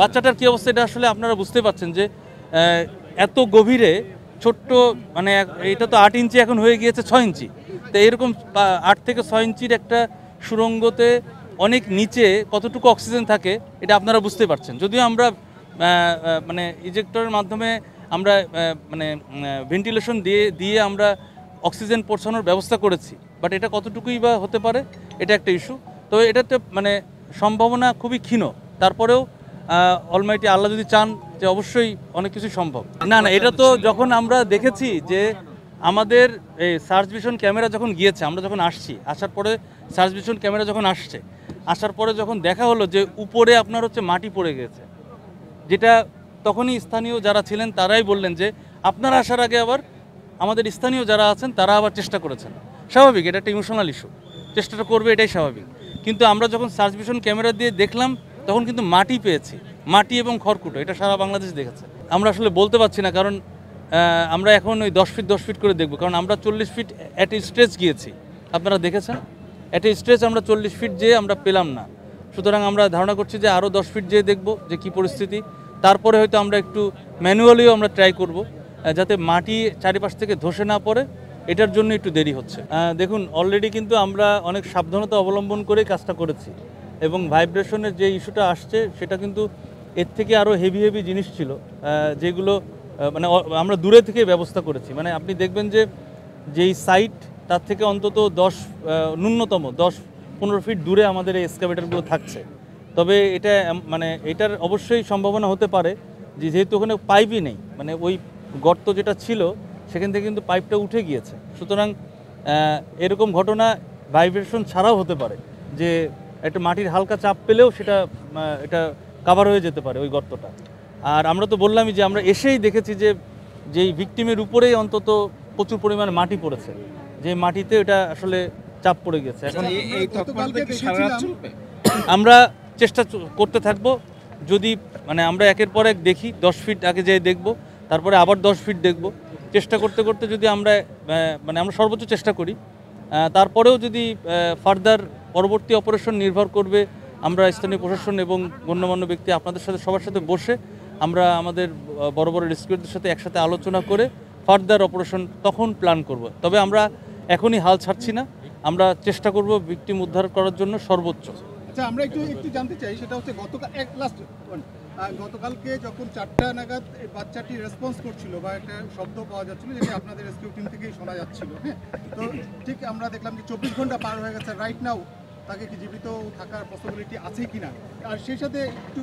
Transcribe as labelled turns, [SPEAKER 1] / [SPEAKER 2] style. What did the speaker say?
[SPEAKER 1] বাচ্চাটার কি অবস্থা এটা আসলে আপনারা বুঝতে পারছেন যে এত গভীরে ছোট্ট মানে এটা তো 8 ইঞ্চি এখন হয়ে গিয়েছে 6 ইঞ্চি, তো এরকম 8 থেকে 6 ইঞ্চির একটা সুড়ঙ্গতে অনেক নিচে কতটুকু অক্সিজেন থাকে এটা আপনারা বুঝতে পারছেন। যদিও আমরা মানে ইজেক্টরের মাধ্যমে আমরা মানে ভেন্টিলেশন দিয়ে আমরা অক্সিজেন পৌঁছানোর ব্যবস্থা করেছি, বাট এটা কতটুকুই বা হতে পারে এটা একটা ইস্যু। তো এটাতে মানে সম্ভাবনা খুবই ক্ষীণ, তারপরেও অলমাইটি আল্লাহ যদি চান যে অবশ্যই অনেক কিছু সম্ভব। না না, এটা তো যখন আমরা দেখেছি যে আমাদের এই সার্চ ভিশন ক্যামেরা যখন গিয়েছে, আমরা যখন আসার পরে সার্চ ভিশন ক্যামেরা যখন আসার পরে যখন দেখা হলো যে উপরে আপনার হচ্ছে মাটি পড়ে গেছে, যেটা তখনই স্থানীয় যারা ছিলেন তারাই বললেন যে আপনারা আসার আগে আবার আমাদের স্থানীয় যারা আছেন তারা আবার চেষ্টা করেছেন। স্বাভাবিক, এটা একটা ইমোশনাল ইস্যু, চেষ্টাটা করবে এটাই স্বাভাবিক। কিন্তু আমরা যখন সার্চ ভিশন ক্যামেরা দিয়ে দেখলাম তখন কিন্তু মাটি পেয়েছি, মাটি এবং খড়কুটো, এটা সারা বাংলাদেশ দেখেছে। আমরা আসলে বলতে পারছি না, কারণ আমরা এখন ওই 10 ফিট করে দেখব, কারণ আমরা 40 ফিট অ্যাট এ স্ট্রেচ গিয়েছি, আপনারা দেখেছেন অ্যাট এ স্ট্রেচ আমরা 40 ফিট যেয়ে আমরা পেলাম না। সুতরাং আমরা ধারণা করছি যে আরও 10 ফিট যেয়ে দেখব যে কী পরিস্থিতি, তারপরে হয়তো আমরা একটু ম্যানুয়ালিও আমরা ট্রাই করব যাতে মাটি চারিপাশ থেকে ধসে না পড়ে, এটার জন্য একটু দেরি হচ্ছে। দেখুন অলরেডি কিন্তু আমরা অনেক সাবধানতা অবলম্বন করেই কাজটা করেছি, এবং ভাইব্রেশনের যে ইস্যুটা আসছে সেটা কিন্তু এর থেকে আরও হেভি জিনিস ছিল, যেগুলো মানে আমরা দূরে থেকে ব্যবস্থা করেছি। মানে আপনি দেখবেন যে যেই সাইট তার থেকে অন্তত ন্যূনতম 10-15 ফিট দূরে আমাদের এই এক্সকাভেটরগুলো থাকছে। তবে এটা মানে এটার অবশ্যই সম্ভাবনা হতে পারে যে যেহেতু ওখানে পাইপই নেই, মানে ওই গর্ত যেটা ছিল সেখান থেকে কিন্তু পাইপটা উঠে গিয়েছে। সুতরাং এরকম ঘটনা ভাইব্রেশন ছাড়াও হতে পারে, যে একটা মাটির হালকা চাপ পেলেও এটা কাভার হয়ে যেতে পারে ওই গর্তটা। আর আমরা তো বললামই যে আমরা এসেই দেখেছি যে যেই ভিকটিমের উপরেই অন্তত প্রচুর পরিমাণে মাটি পড়েছে, যে মাটিতে এটা আসলে চাপ পড়ে গেছে। এখন আমরা চেষ্টা করতে থাকবো, যদি মানে আমরা একের পর এক দেখি 10 ফিট আগে যেয়ে দেখব, তারপরে আবার 10 ফিট দেখব, চেষ্টা করতে করতে যদি আমরা মানে আমরা সর্বোচ্চ চেষ্টা করি, তারপরেও যদি ফার্দার পরবর্তী অপারেশন নির্ভর করবে আমরা স্থানীয় প্রশাসন এবং গণ্যমান্য ব্যক্তি আপনাদের সাথে সবার সাথে বসে আমরা আমাদের বড় রেস্কিউরদের সাথে একসাথে আলোচনা করে ফার্দার অপারেশন তখন প্ল্যান করব। তবে আমরা এখনই হাল ছাড়ছি না, আমরা চেষ্টা করব ভিকটিম উদ্ধার করার জন্য সর্বোচ্চ।
[SPEAKER 2] আচ্ছা, আমরা একটু জানতে চাই, সেটা হচ্ছে গতকালকে যখন 4টা নাগাদ বাচ্চাটি রেসপন্স করছিল বা একটা শব্দ পাওয়া যাচ্ছিল, যেটা আপনাদের রেস্কিউ টিম থেকেই শোনা যাচ্ছিল, হ্যাঁ, তো ঠিক আমরা দেখলাম যে 24 ঘন্টা পার হয়ে গেছে, রাইট নাও তাকে কি জীবিত থাকার পসিবিলিটি আছে কিনা, আর সেই সাথে একটু